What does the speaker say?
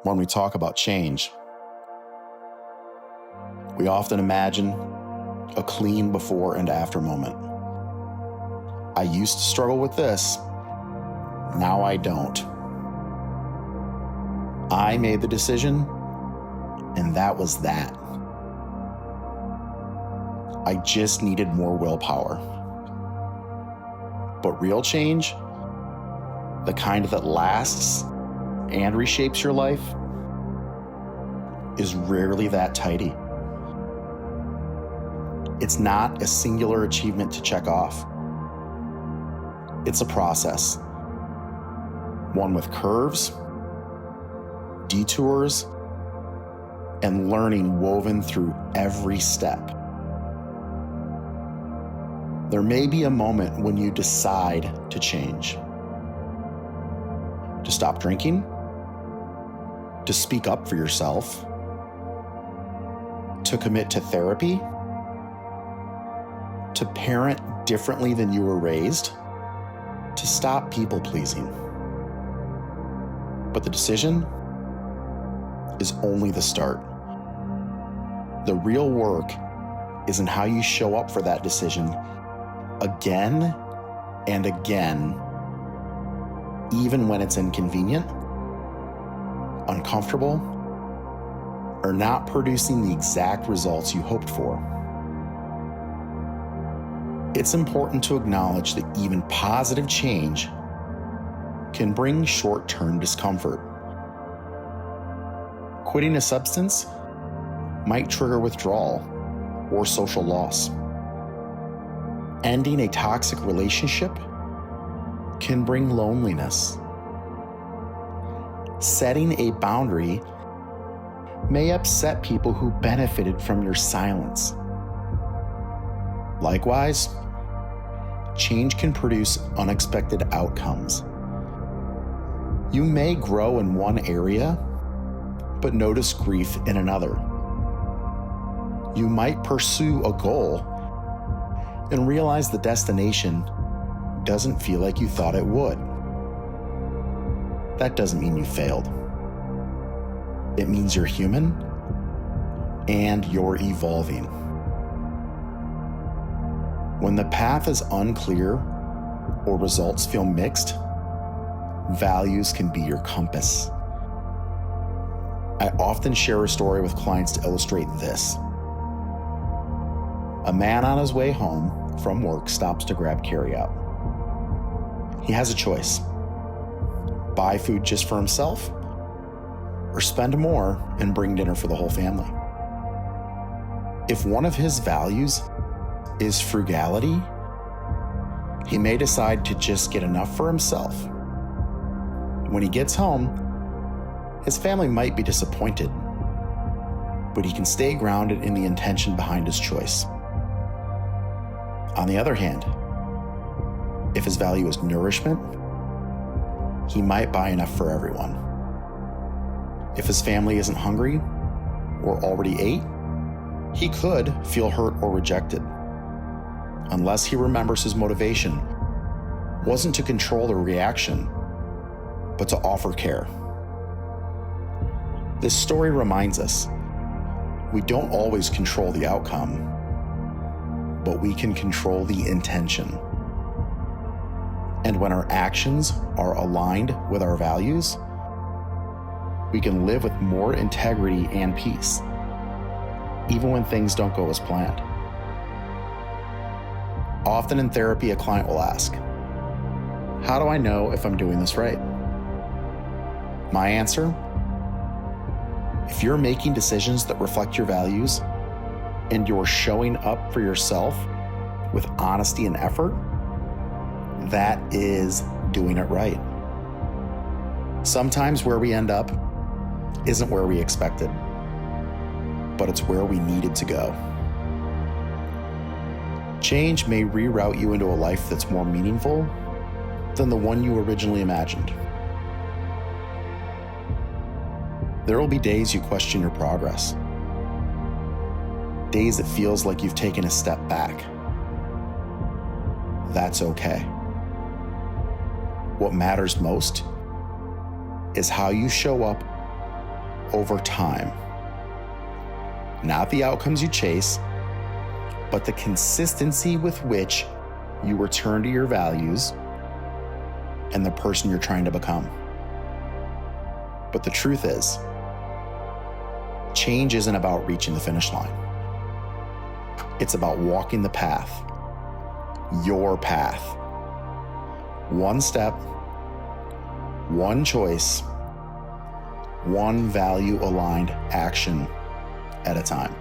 When we talk about change, we often imagine a clean before and after moment. I used to struggle with this, now I don't. I made the decision, and that was that. I just needed more willpower. But real change, the kind that lasts and reshapes your life, is rarely that tidy. It's not a singular achievement to check off. It's a process, one with curves, detours, and learning woven through every step. There may be a moment when you decide to change, to stop drinking, to speak up for yourself, to commit to therapy, to parent differently than you were raised, to stop people-pleasing. But the decision is only the start. The real work is in how you show up for that decision again and again, even when it's inconvenient, uncomfortable, or not producing the exact results you hoped for. It's important to acknowledge that even positive change can bring short-term discomfort. Quitting a substance might trigger withdrawal or social loss. Ending a toxic relationship can bring loneliness. Setting a boundary may upset people who benefited from your silence. Likewise, change can produce unexpected outcomes. You may grow in one area, but notice grief in another. You might pursue a goal and realize the destination doesn't feel like you thought it would. That doesn't mean you failed. It means you're human and you're evolving. When the path is unclear or results feel mixed, values can be your compass. I often share a story with clients to illustrate this. A man on his way home from work stops to grab carryout. He has a choice: buy food just for himself, or spend more and bring dinner for the whole family. If one of his values is frugality, he may decide to just get enough for himself. When he gets home, his family might be disappointed, but he can stay grounded in the intention behind his choice. On the other hand, if his value is nourishment, he might buy enough for everyone. If his family isn't hungry or already ate, he could feel hurt or rejected, unless he remembers his motivation wasn't to control the reaction, but to offer care. This story reminds us we don't always control the outcome, but we can control the intention. And when our actions are aligned with our values, we can live with more integrity and peace, even when things don't go as planned. Often in therapy, a client will ask, "How do I know if I'm doing this right?" My answer: if you're making decisions that reflect your values and you're showing up for yourself with honesty and effort, that is doing it right. Sometimes where we end up isn't where we expected, but it's where we needed to go. Change may reroute you into a life that's more meaningful than the one you originally imagined. There will be days you question your progress, days it feels like you've taken a step back. That's okay. What matters most is how you show up over time. Not the outcomes you chase, but the consistency with which you return to your values and the person you're trying to become. But the truth is, change isn't about reaching the finish line. It's about walking the path, your path. One step, one choice, one value-aligned action at a time.